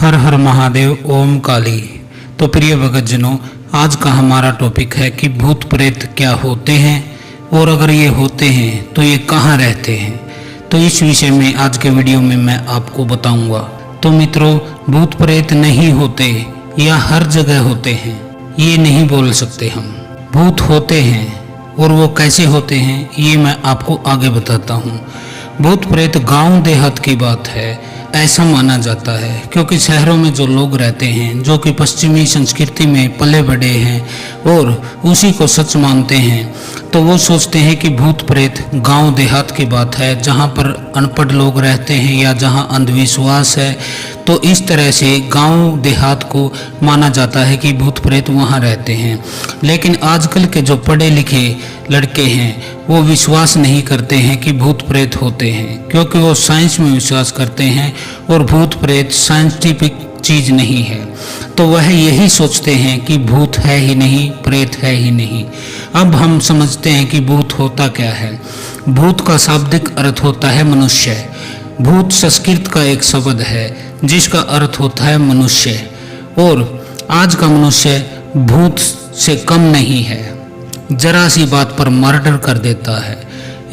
हर हर महादेव ओम काली। तो प्रिय भक्तजनों, आज का हमारा टॉपिक है कि भूत प्रेत क्या होते हैं और अगर ये होते हैं तो ये कहाँ रहते हैं। तो इस विषय में आज के वीडियो में मैं आपको बताऊंगा। तो मित्रों, भूत प्रेत नहीं होते या हर जगह होते हैं ये नहीं बोल सकते हम। भूत होते हैं और वो कैसे होते हैं ये मैं आपको आगे बताता हूँ। भूत प्रेत गांव देहात की बात है ऐसा माना जाता है, क्योंकि शहरों में जो लोग रहते हैं, जो कि पश्चिमी संस्कृति में पले बढ़े हैं और उसी को सच मानते हैं, तो वो सोचते हैं कि भूत प्रेत गांव देहात की बात है, जहां पर अनपढ़ लोग रहते हैं या जहां अंधविश्वास है। तो इस तरह से गांव देहात को माना जाता है कि भूत प्रेत वहां रहते हैं। लेकिन आजकल के जो पढ़े लिखे लड़के हैं वो विश्वास नहीं करते हैं कि भूत प्रेत होते हैं, क्योंकि वो साइंस में विश्वास करते हैं और भूत प्रेत साइंटिफिक चीज नहीं है। तो वह यही सोचते हैं कि भूत है ही नहीं, प्रेत है ही नहीं। अब हम समझते हैं कि भूत होता क्या है। भूत का शाब्दिक अर्थ होता है मनुष्य। भूत संस्कृत का एक शब्द है जिसका अर्थ होता है मनुष्य, और आज का मनुष्य भूत से कम नहीं है। जरा सी बात पर मर्डर कर देता है,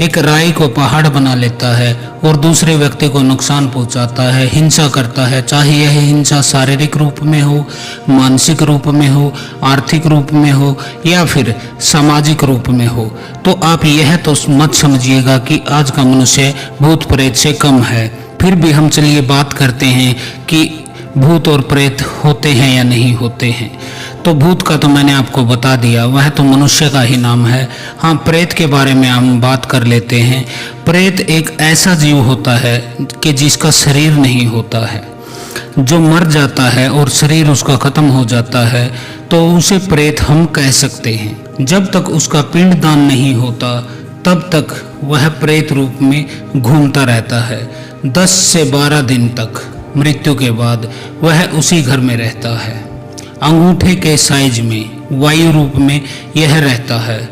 एक राई को पहाड़ बना लेता है और दूसरे व्यक्ति को नुकसान पहुंचाता है, हिंसा करता है, चाहे यह हिंसा शारीरिक रूप में हो, मानसिक रूप में हो, आर्थिक रूप में हो या फिर सामाजिक रूप में हो। तो आप यह तो मत समझिएगा कि आज का मनुष्य भूत प्रेत से कम है। फिर भी हम चलिए बात करते हैं कि भूत और प्रेत होते हैं या नहीं होते हैं। तो भूत का तो मैंने आपको बता दिया, वह तो मनुष्य का ही नाम है। हाँ, प्रेत के बारे में हम बात कर लेते हैं। प्रेत एक ऐसा जीव होता है कि जिसका शरीर नहीं होता है, जो मर जाता है और शरीर उसका खत्म हो जाता है, तो उसे प्रेत हम कह सकते हैं। जब तक उसका पिंडदान नहीं होता तब तक वह प्रेत रूप में घूमता रहता है। 10 से 12 दिन तक मृत्यु के बाद वह उसी घर में रहता है। अंगूठे के साइज में, वायु रूप में यह रहता है।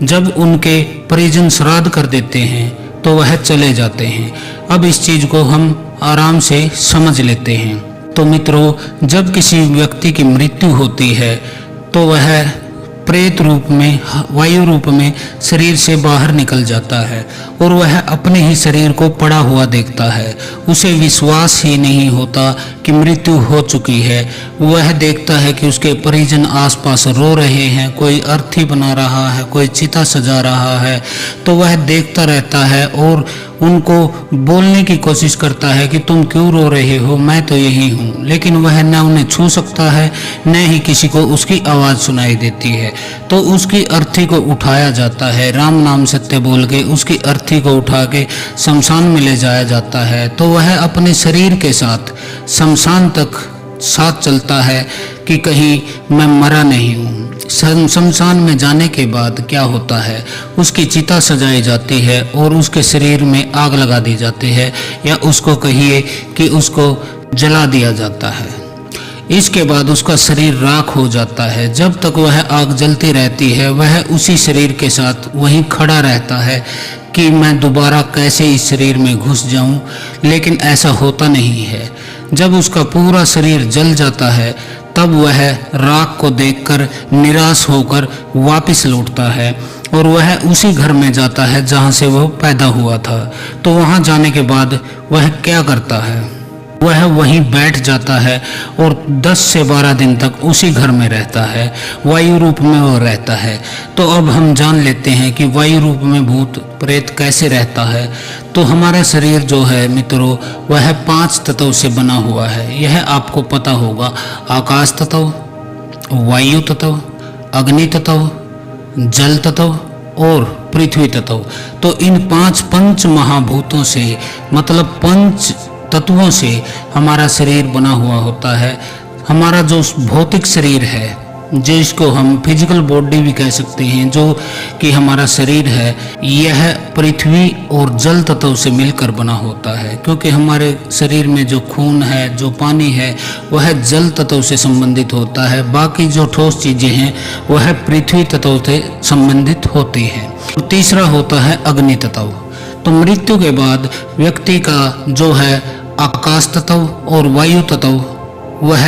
जब उनके परिजन श्राद्ध कर देते हैं तो वह चले जाते हैं। अब इस चीज को हम आराम से समझ लेते हैं। तो मित्रों, जब किसी व्यक्ति की मृत्यु होती है तो वह प्रेत रूप में, वायु रूप में शरीर से बाहर निकल जाता है और वह अपने ही शरीर को पड़ा हुआ देखता है। उसे विश्वास ही नहीं होता कि मृत्यु हो चुकी है। वह देखता है कि उसके परिजन आसपास रो रहे हैं, कोई अर्थी बना रहा है, कोई चिता सजा रहा है। तो वह देखता रहता है और उनको बोलने की कोशिश करता है कि तुम क्यों रो रहे हो, मैं तो यही हूँ। लेकिन वह न उन्हें छू सकता है, न ही किसी को उसकी आवाज़ सुनाई देती है। तो उसकी अर्थी को उठाया जाता है, राम नाम सत्य बोल के उसकी अर्थी को उठा के शमशान में ले जाया जाता है। तो वह अपने शरीर के साथ शमशान तक साथ चलता है कि कहीं मैं मरा नहीं हूँ। शमशान में जाने के बाद क्या होता है, उसकी चिता सजाई जाती है और उसके शरीर में आग लगा दी जाती है, या उसको कहिए कि उसको जला दिया जाता है। इसके बाद उसका शरीर राख हो जाता है। जब तक वह आग जलती रहती है वह उसी शरीर के साथ वहीं खड़ा रहता है कि मैं दोबारा कैसे इस शरीर में घुस जाऊं। लेकिन ऐसा होता नहीं है। जब उसका पूरा शरीर जल जाता है तब वह राख को देखकर निराश होकर वापस लौटता है और वह उसी घर में जाता है जहां से वह पैदा हुआ था। तो वहां जाने के बाद वह क्या करता है, वह वहीं बैठ जाता है और 10 से 12 दिन तक उसी घर में रहता है, वायु रूप में वो रहता है। तो अब हम जान लेते हैं कि वायु रूप में भूत प्रेत कैसे रहता है। तो हमारा शरीर जो है मित्रों, वह 5 तत्व से बना हुआ है। यह आपको पता होगा, आकाश तत्व, वायु तत्व, अग्नि तत्व, जल तत्व और पृथ्वी तत्व। तो इन 5 पंच महाभूतों से, मतलब पंच तत्वों से हमारा शरीर बना हुआ होता है। हमारा जो भौतिक शरीर है, जिसको हम फिजिकल बॉडी भी कह सकते हैं, जो कि हमारा शरीर है, यह पृथ्वी और जल तत्व से मिलकर बना होता है। क्योंकि हमारे शरीर में जो खून है, जो पानी है, वह जल तत्व से संबंधित होता है। बाकी जो ठोस चीजें हैं वह पृथ्वी तत्व से संबंधित होती हैं। और तीसरा होता है अग्नि तत्व। तो मृत्यु के बाद व्यक्ति का जो है आकाश तत्व और वायु तत्व वह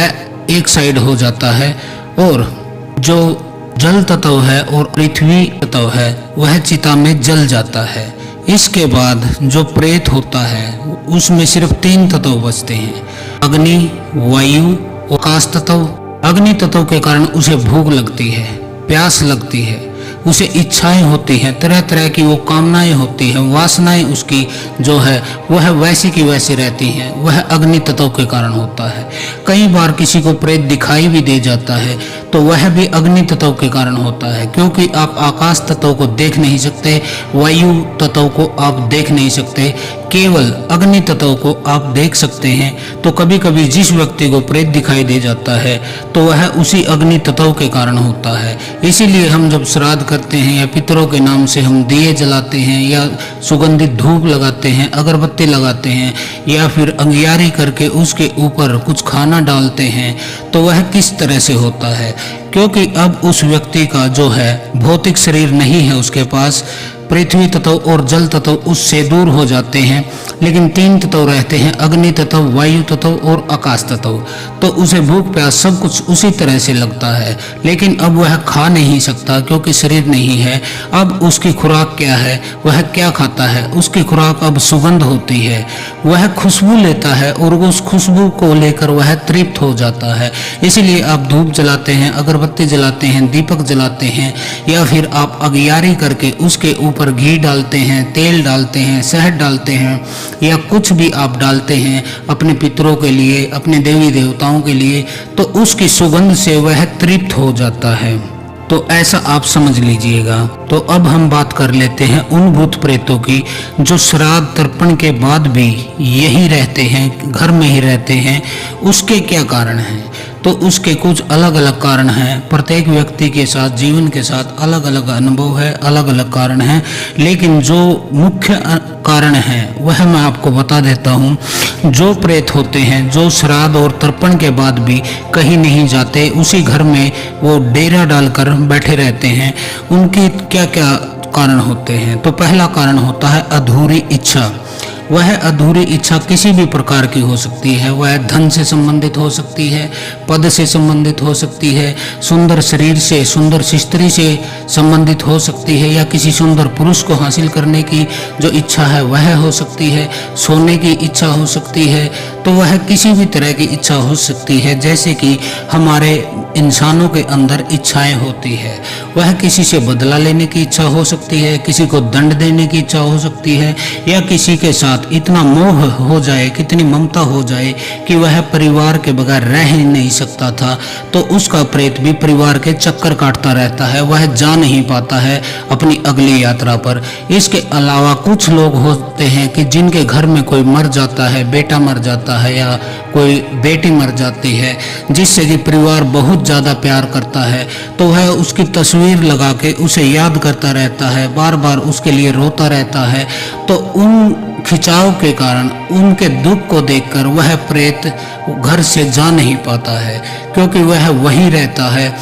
एक साइड हो जाता है और जो जल तत्व है और पृथ्वी तत्व है वह चिता में जल जाता है। इसके बाद जो प्रेत होता है उसमें सिर्फ 3 तत्व बचते हैं, अग्नि, वायु और आकाश तत्व। अग्नि तत्व के कारण उसे भूख लगती है, प्यास लगती है, उसे इच्छाएं होती हैं, तरह तरह की वो कामनाएं होती हैं, वासनाएं उसकी जो है वह वैसी की वैसी रहती हैं। वह अग्नि तत्व के कारण होता है। कई बार किसी को प्रेत दिखाई भी दे जाता है तो वह भी अग्नि तत्व के कारण होता है, क्योंकि आप आकाश तत्व को देख नहीं सकते, वायु तत्व को आप देख नहीं सकते, केवल अग्नि तत्व को आप देख सकते हैं। तो कभी कभी जिस व्यक्ति को प्रेत दिखाई दे जाता है तो वह उसी अग्नि तत्व के कारण होता है। इसीलिए हम जब श्राद्ध करते हैं या पितरों के नाम से हम दिए जलाते हैं या सुगंधित धूप लगाते हैं, अगरबत्ती लगाते हैं या फिर अंगियारी करके उसके ऊपर कुछ खाना डालते हैं, तो वह किस तरह से होता है? क्योंकि अब उस व्यक्ति का जो है भौतिक शरीर नहीं है उसके पास, पृथ्वी तत्व और जल तत्व उससे दूर हो जाते हैं, लेकिन 3 तत्व रहते हैं, अग्नि तत्व, वायु तत्व और आकाश तत्व। तो उसे भूख प्यास सब कुछ उसी तरह से लगता है, लेकिन अब वह खा नहीं सकता क्योंकि शरीर नहीं है। अब उसकी खुराक क्या है, वह क्या खाता है? उसकी खुराक अब सुगंध होती है, वह खुशबू लेता है और उस खुशबू को लेकर वह तृप्त हो जाता है। इसीलिए आप धूप जलाते हैं, अगरबत्ती जलाते हैं, दीपक जलाते हैं या फिर आप अगियारी करके उसके ऊपर घी डालते हैं, तेल डालते हैं, शहद डालते हैं या कुछ भी आप डालते हैं अपने पितरों के लिए, अपने देवी देवताओं के लिए, तो उसकी सुगंध से वह तृप्त हो जाता है। तो ऐसा आप समझ लीजिएगा। तो अब हम बात कर लेते हैं उन भूत प्रेतों की जो श्राद्ध तर्पण के बाद भी यही रहते हैं, घर में ही रहते हैं। उसके क्या कारण हैं? तो उसके कुछ अलग अलग कारण हैं। प्रत्येक व्यक्ति के साथ, जीवन के साथ अलग अलग अनुभव है, अलग अलग कारण हैं, लेकिन जो मुख्य कारण है वह मैं आपको बता देता हूँ। जो प्रेत होते हैं जो श्राद्ध और तर्पण के बाद भी कहीं नहीं जाते, उसी घर में वो डेरा डालकर बैठे रहते हैं, उनकी क्या क्या कारण होते हैं? तो पहला कारण होता है अधूरी इच्छा। वह अधूरी इच्छा किसी भी प्रकार की हो सकती है। वह धन से संबंधित हो सकती है, पद से संबंधित हो सकती है, सुंदर शरीर से, सुंदर स्त्री से संबंधित हो सकती है, या किसी सुंदर पुरुष को हासिल करने की जो इच्छा है वह हो सकती है, सोने की इच्छा हो सकती है। तो वह किसी भी तरह की इच्छा हो सकती है। जैसे कि हमारे इंसानों के अंदर इच्छाएं होती है, वह किसी से बदला लेने की इच्छा हो सकती है, किसी को दंड देने की इच्छा हो सकती है, या किसी के साथ इतना मोह हो जाए, कितनी ममता हो जाए कि वह परिवार के बगैर रह ही नहीं सकता था। तो उसका प्रेत भी परिवार के चक्कर काटता रहता है, वह जा नहीं पाता है अपनी अगली यात्रा पर। इसके अलावा कुछ लोग होते हैं कि जिनके घर में कोई मर जाता है, बेटा मर जाता है या कोई बेटी मर जाती है, जिससे कि परिवार बहुत ज़्यादा प्यार करता है, तो वह उसकी तस्वीर लगा के उसे याद करता रहता है, बार बार उसके लिए रोता रहता है। तो उन खिंचाव के कारण, उनके दुख को देखकर वह प्रेत घर से जा नहीं पाता है, क्योंकि वह वहीं रहता है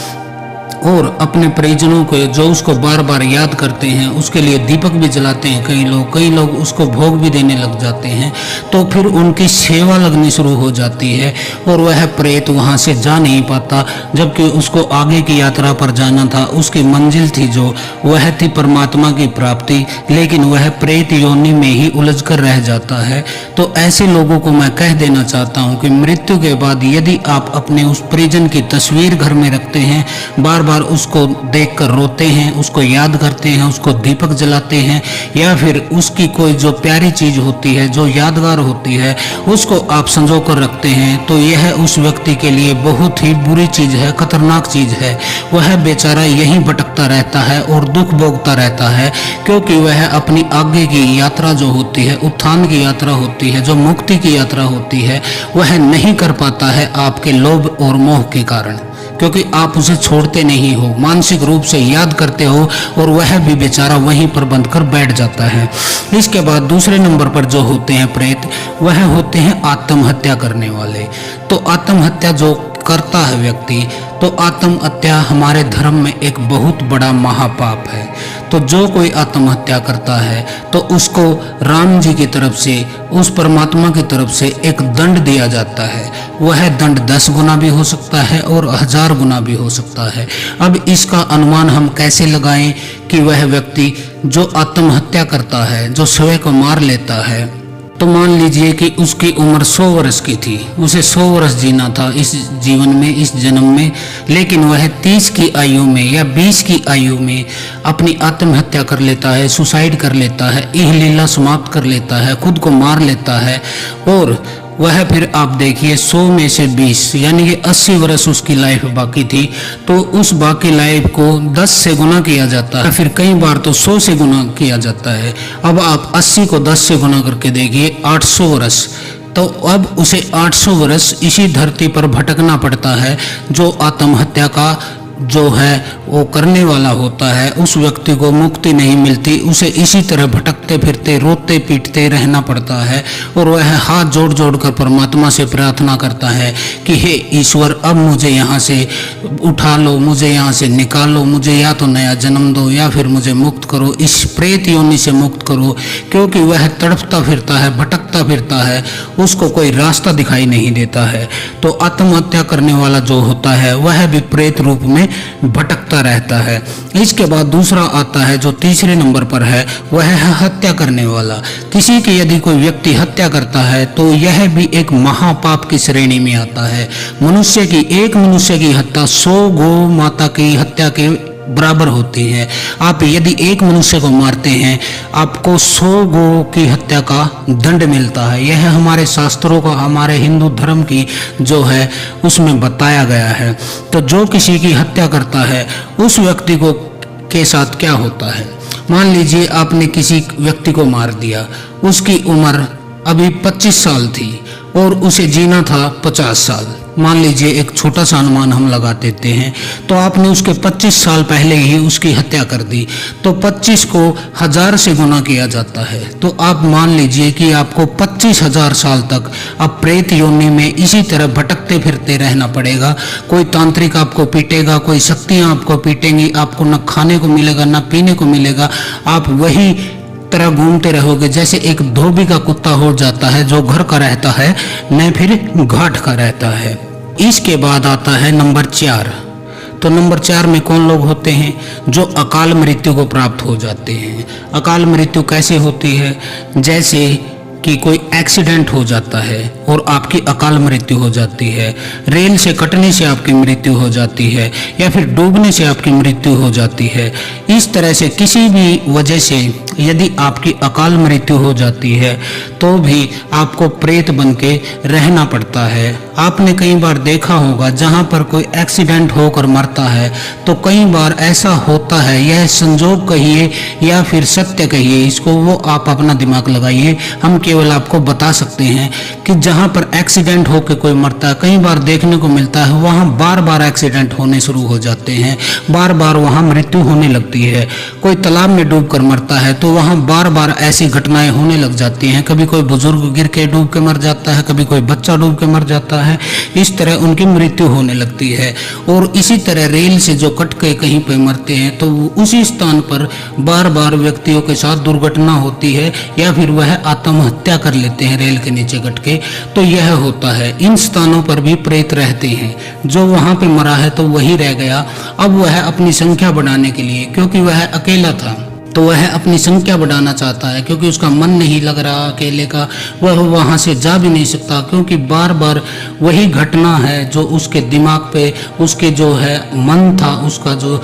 और अपने परिजनों को जो उसको बार बार याद करते हैं उसके लिए दीपक भी जलाते हैं। कई लोग उसको भोग भी देने लग जाते हैं। तो फिर उनकी सेवा लगनी शुरू हो जाती है और वह प्रेत वहाँ से जा नहीं पाता, जबकि उसको आगे की यात्रा पर जाना था। उसकी मंजिल थी जो, वह थी परमात्मा की प्राप्ति, लेकिन वह प्रेत योनि में ही उलझ कर रह जाता है। तो ऐसे लोगों को मैं कह देना चाहता हूँ कि मृत्यु के बाद यदि आप अपने उस परिजन की तस्वीर घर में रखते हैं, बार बार उसको देखकर रोते हैं, उसको याद करते हैं, उसको दीपक जलाते हैं, या फिर उसकी कोई जो प्यारी चीज होती है, जो यादगार होती है, उसको आप संजो कर रखते हैं, तो यह उस व्यक्ति के लिए बहुत ही बुरी चीज है, खतरनाक चीज है। वह बेचारा यहीं भटकता रहता है और दुख भोगता रहता है, क्योंकि वह अपनी आगे की यात्रा जो होती है, उत्थान की यात्रा होती है, जो मुक्ति की यात्रा होती है, वह नहीं कर पाता है आपके लोभ और मोह के कारण, क्योंकि आप उसे छोड़ते नहीं हो, मानसिक रूप से याद करते हो, और वह भी बेचारा वहीं पर बंद कर बैठ जाता है। इसके बाद दूसरे नंबर पर जो होते हैं प्रेत, वह होते हैं आत्महत्या करने वाले। तो आत्महत्या जो करता है व्यक्ति, तो आत्महत्या हमारे धर्म में एक बहुत बड़ा महापाप है। तो जो कोई आत्महत्या करता है तो उसको राम जी की तरफ से, उस परमात्मा की तरफ से एक दंड दिया जाता है। वह दंड 10 गुना भी हो सकता है और 1000 गुना भी हो सकता है। अब इसका अनुमान हम कैसे लगाएं कि वह व्यक्ति जो आत्महत्या करता है, जो स्वयं को मार लेता है, तो मान लीजिए कि उसकी उम्र 100 वर्ष की थी, उसे 100 वर्ष जीना था इस जीवन में, इस जन्म में, लेकिन वह 30 की आयु में या 20 की आयु में अपनी आत्महत्या कर लेता है, सुसाइड कर लेता है, इहलीला समाप्त कर लेता है, खुद को मार लेता है। और वह फिर आप देखिए 100 में से 20 यानी कि 80 वर्ष उसकी लाइफ बाकी थी, तो उस बाकी लाइफ को 10 से गुना किया जाता है, फिर कई बार तो 100 से गुना किया जाता है। अब आप 80 को 10 से गुना करके देखिए 800 वर्ष। तो अब उसे 800 वर्ष इसी धरती पर भटकना पड़ता है। जो आत्महत्या का जो है वो करने वाला होता है, उस व्यक्ति को मुक्ति नहीं मिलती, उसे इसी तरह भटकते फिरते रोते पीटते रहना पड़ता है। और वह हाथ जोड़ जोड़ कर परमात्मा से प्रार्थना करता है कि हे ईश्वर, अब मुझे यहाँ से उठा लो, मुझे यहाँ से निकालो, मुझे या तो नया जन्म दो या फिर मुझे मुक्त करो, इस प्रेत योनि से मुक्त करो। क्योंकि वह तड़पता फिरता है, भटकता फिरता है, उसको कोई रास्ता दिखाई नहीं देता है। तो आत्महत्या करने वाला जो होता है वह भी प्रेत रूप में भटकता रहता है। इसके बाद दूसरा आता है जो तीसरे नंबर पर है, वह है हत्या करने वाला। किसी की यदि कोई व्यक्ति हत्या करता है तो यह भी एक महापाप की श्रेणी में आता है। एक मनुष्य की हत्या 100 गौ माता की हत्या के बराबर होती है। आप यदि एक मनुष्य को मारते हैं, आपको 100 गौ की हत्या का दंड मिलता है। यह हमारे शास्त्रों का, हमारे हिंदू धर्म की जो है उसमें बताया गया है। तो जो किसी की हत्या करता है उस व्यक्ति को के साथ क्या होता है, मान लीजिए आपने किसी व्यक्ति को मार दिया, उसकी उम्र अभी 25 साल थी और उसे जीना था 50 साल। मान लीजिए एक छोटा सा अनुमान हम लगा देते हैं, तो आपने उसके 25 साल पहले ही उसकी हत्या कर दी, तो 25 को 1000 से गुना किया जाता है। तो आप मान लीजिए कि आपको 25,000 साल तक अब प्रेत योनि में इसी तरह भटकते फिरते रहना पड़ेगा। कोई तांत्रिक आपको पीटेगा, कोई शक्तियाँ आपको पीटेंगी, आपको न खाने को मिलेगा न पीने को मिलेगा, आप वही तरह घूमते रहोगे जैसे एक धोबी का कुत्ता हो जाता है जो घर का रहता है न फिर घाट का रहता है। इसके बाद आता है नंबर 4। तो नंबर 4 में कौन लोग होते हैं, जो अकाल मृत्यु को प्राप्त हो जाते हैं। अकाल मृत्यु कैसे होती है, जैसे कि कोई एक्सीडेंट हो जाता है और आपकी अकाल मृत्यु हो जाती है, रेल से कटने से आपकी मृत्यु हो जाती है, या फिर डूबने से आपकी मृत्यु हो जाती है। इस तरह से किसी भी वजह से यदि आपकी अकाल मृत्यु हो जाती है तो भी आपको प्रेत बन के रहना पड़ता है। आपने कई बार देखा होगा जहाँ पर कोई एक्सीडेंट होकर मरता है तो कई बार ऐसा होता है, यह संजोग कहिए या फिर सत्य कहिए, इसको वो आप अपना दिमाग लगाइए, हम केवल आपको बता सकते हैं कि जहाँ पर एक्सीडेंट होकर कोई मरता है, कई बार देखने को मिलता है वहाँ बार बार एक्सीडेंट होने शुरू हो जाते हैं, बार बार वहाँ मृत्यु होने लगती है। कोई तालाब में डूब कर मरता है तो वहाँ बार बार ऐसी घटनाएं होने लग जाती हैं। कभी कोई बुजुर्ग गिर के डूब के मर जाता है, कभी कोई बच्चा डूब के मर जाता है, इस तरह उनकी मृत्यु होने लगती है। और इसी तरह रेल से जो कट के कहीं पे मरते हैं तो उसी स्थान पर बार बार व्यक्तियों के साथ दुर्घटना होती है या फिर वह आत्महत्या कर लेते हैं रेल के नीचे कट के। तो यह होता है, इन स्थानों पर भी प्रेत रहते हैं। जो वहां पे मरा है तो वही रह गया। अब वह अपनी संख्या बढ़ाने के लिए, क्योंकि वह अकेला था तो वह अपनी संख्या बढ़ाना चाहता है, क्योंकि उसका मन नहीं लग रहा अकेले का, वह वहाँ से जा भी नहीं सकता, क्योंकि बार बार वही घटना है जो उसके दिमाग पे, उसके जो है मन था, उसका जो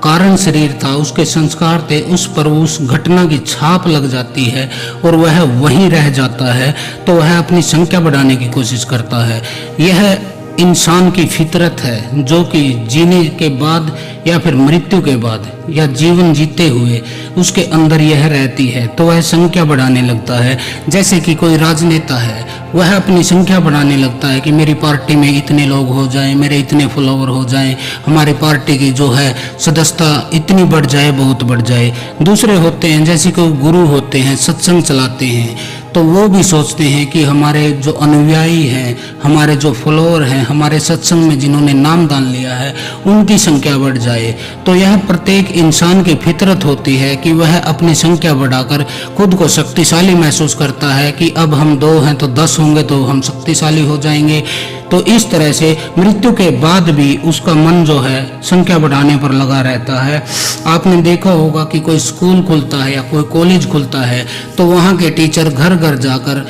कारण शरीर था, उसके संस्कार थे, उस पर उस घटना की छाप लग जाती है और वह वहीं रह जाता है। तो वह अपनी संख्या बढ़ाने की कोशिश करता है। यह इंसान की फितरत है जो कि जीने के बाद या फिर मृत्यु के बाद या जीवन जीते हुए उसके अंदर यह रहती है। तो वह संख्या बढ़ाने लगता है। जैसे कि कोई राजनेता है, वह अपनी संख्या बढ़ाने लगता है कि मेरी पार्टी में इतने लोग हो जाएं, मेरे इतने फॉलोवर हो जाएं, हमारी पार्टी की जो है सदस्यता इतनी बढ़ जाए, बहुत बढ़ जाए। दूसरे होते हैं जैसे कोई गुरु होते हैं, सत्संग चलाते हैं, तो वो भी सोचते हैं कि हमारे जो अनुयायी हैं, हमारे जो फॉलोअर हैं, हमारे सत्संग में जिन्होंने नाम दान लिया है उनकी संख्या बढ़ जाए। तो यह प्रत्येक इंसान की फितरत होती है कि वह अपनी संख्या बढ़ाकर खुद को शक्तिशाली महसूस करता है कि अब हम 2 हैं तो 10 होंगे तो हम शक्तिशाली हो जाएंगे। तो इस तरह से मृत्यु के बाद भी उसका मन जो है संख्या बढ़ाने पर लगा रहता है। आपने देखा होगा कि कोई स्कूल खुलता है या कोई कॉलेज खुलता है तो वहाँ के टीचर घर घर जाकर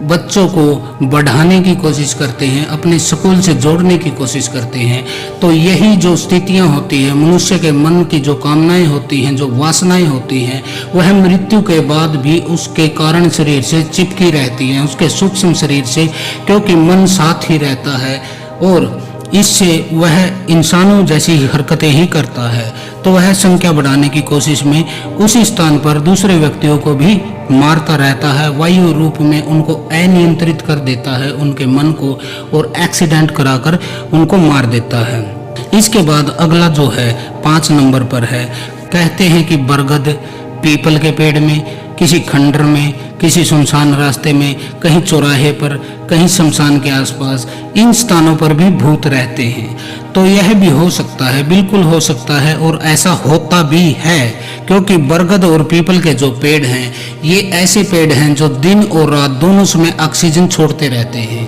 बच्चों को बढ़ाने की कोशिश करते हैं, अपने स्कूल से जोड़ने की कोशिश करते हैं। तो यही जो स्थितियां होती हैं, मनुष्य के मन की जो कामनाएं होती हैं, जो वासनाएं होती हैं, वह मृत्यु के बाद भी उसके कारण शरीर से चिपकी रहती हैं, उसके सूक्ष्म शरीर से, क्योंकि मन साथ ही रहता है और इससे वह इंसानों जैसी हरकतें ही करता है। तो वह संख्या बढ़ाने की कोशिश में उसी स्थान पर दूसरे व्यक्तियों को भी मारता रहता है, वायु रूप में उनको अनियंत्रित कर देता है उनके मन को, और एक्सीडेंट कराकर उनको मार देता है। इसके बाद अगला जो है 5 नंबर पर है, कहते हैं कि बरगद, पीपल के पेड़ में, किसी खंडर में, किसी सुनसान रास्ते में, कहीं चौराहे पर, कहीं शमशान के आसपास, इन स्थानों पर भी भूत रहते हैं। तो यह भी हो सकता है, बिल्कुल हो सकता है, और ऐसा होता भी है, क्योंकि बरगद और पीपल के जो पेड़ हैं ये ऐसे पेड़ हैं जो दिन और रात दोनों समय ऑक्सीजन छोड़ते रहते हैं।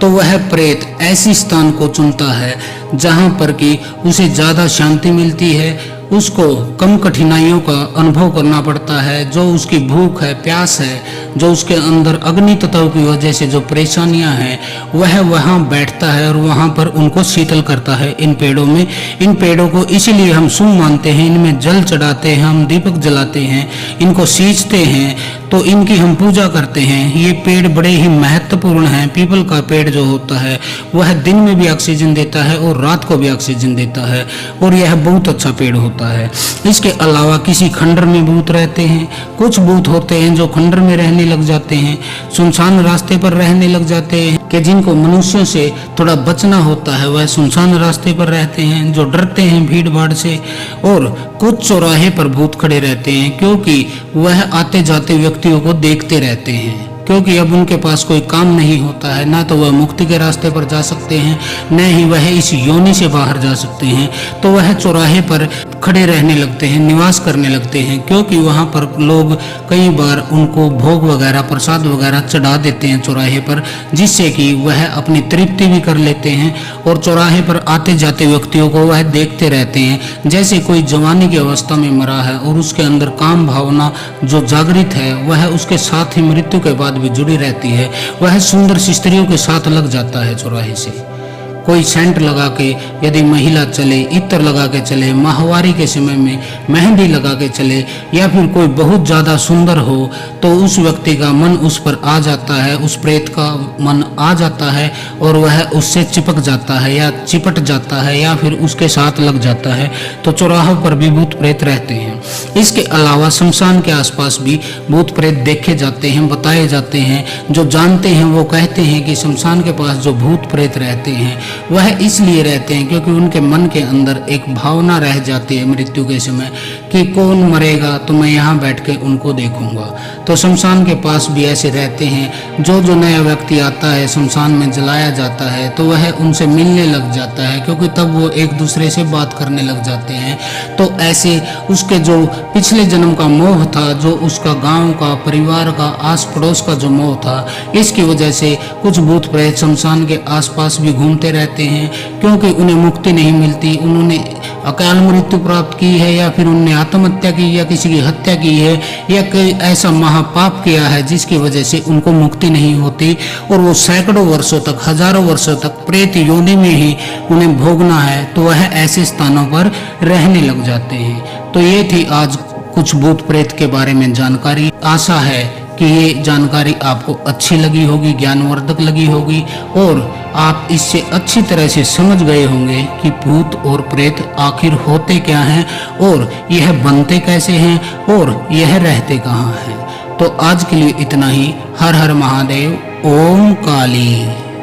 तो वह प्रेत ऐसी स्थान को चुनता है जहाँ पर कि उसे ज़्यादा शांति मिलती है, उसको कम कठिनाइयों का अनुभव करना पड़ता है, जो उसकी भूख है, प्यास है, जो उसके अंदर अग्नि तत्व की वजह से जो परेशानियां हैं, वह वहाँ बैठता है और वहाँ पर उनको शीतल करता है इन पेड़ों में। इन पेड़ों को इसीलिए हम शुभ मानते हैं, इनमें जल चढ़ाते हैं, हम दीपक जलाते हैं, इनको सींचते हैं, तो इनकी हम पूजा करते हैं। ये पेड़ बड़े ही महत्वपूर्ण हैं। पीपल का पेड़ जो होता है वह दिन में भी ऑक्सीजन देता है और रात को भी ऑक्सीजन देता है, और यह बहुत अच्छा पेड़ होता है। इसके अलावा किसी खंडर में भूत रहते हैं, कुछ भूत होते हैं जो खंडर में रहने लग जाते हैं, सुनसान रास्ते पर रहने लग जाते हैं, कि जिनको मनुष्यों से थोड़ा बचना होता है वह सुनसान रास्ते पर रहते हैं, जो डरते हैं भीड़ भाड़ से। और कुछ चौराहे पर भूत खड़े रहते हैं, क्योंकि वह आते जाते व्यक्तियों को देखते रहते हैं, क्योंकि अब उनके पास कोई काम नहीं होता है, ना तो वह मुक्ति के रास्ते पर जा सकते हैं, न ही वह इस योनि से बाहर जा सकते हैं। तो वह चौराहे पर खड़े रहने लगते हैं, निवास करने लगते हैं, क्योंकि वहाँ पर लोग कई बार उनको भोग वगैरह, प्रसाद वगैरह चढ़ा देते हैं चौराहे पर, जिससे कि वह अपनी तृप्ति भी कर लेते हैं, और चौराहे पर आते जाते व्यक्तियों को वह देखते रहते हैं। जैसे कोई जवानी की अवस्था में मरा है और उसके अंदर काम भावना जो जागृत है वह उसके साथ ही मृत्यु के बाद भी जुड़ी रहती है, वह सुंदर स्त्रियों के साथ लग जाता है चौराहे से। कोई सेंट लगा के यदि महिला चले, इत्र लगा के चले, माहवारी के समय में मेहंदी लगा के चले, या फिर कोई बहुत ज़्यादा सुंदर हो, तो उस व्यक्ति का मन उस पर आ जाता है, उस प्रेत का मन आ जाता है, और वह उससे चिपक जाता है या चिपट जाता है या फिर उसके साथ लग जाता है। तो चौराहों पर भी भूत प्रेत रहते हैं। इसके अलावा शमशान के आसपास भी भूत प्रेत देखे जाते हैं, बताए जाते हैं। जो जानते हैं वो कहते हैं कि शमशान के पास जो भूत प्रेत रहते हैं वह इसलिए रहते हैं क्योंकि उनके मन के अंदर एक भावना रह जाती है मृत्यु के समय कि कौन मरेगा तो मैं यहाँ बैठ के उनको देखूंगा। तो शमशान के पास भी ऐसे रहते हैं। जो नया व्यक्ति आता है शमशान में जलाया जाता है तो वह उनसे मिलने लग जाता है, क्योंकि तब वो एक दूसरे से बात करने लग जाते हैं। तो ऐसे उसके जो पिछले जन्म का मोह था, जो उसका गांव का, परिवार का, आस पड़ोस का जो मोह था, इसकी वजह से कुछ भूत प्रेत शमशान के आसपास भी घूमते रहते हैं, क्योंकि उन्हें मुक्ति नहीं मिलती। उन्होंने अकाल मृत्यु प्राप्त की है, या फिर उन्होंने आत्महत्या की, या किसी की हत्या की है, या कोई ऐसा महापाप किया है जिसकी वजह से उनको मुक्ति नहीं होती, और वो सैकड़ों वर्षों तक, हजारों वर्षों तक प्रेत योनि में ही उन्हें भोगना है। तो वह ऐसे स्थानों पर रहने लग जाते हैं। तो ये थी आज कुछ भूत प्रेत के बारे में जानकारी। आशा है कि ये जानकारी आपको अच्छी लगी होगी, ज्ञानवर्धक लगी होगी, और आप इससे अच्छी तरह से समझ गए होंगे कि भूत और प्रेत आखिर होते क्या हैं, और यह बनते कैसे हैं, और यह रहते कहाँ हैं। तो आज के लिए इतना ही। हर हर महादेव। ओम काली।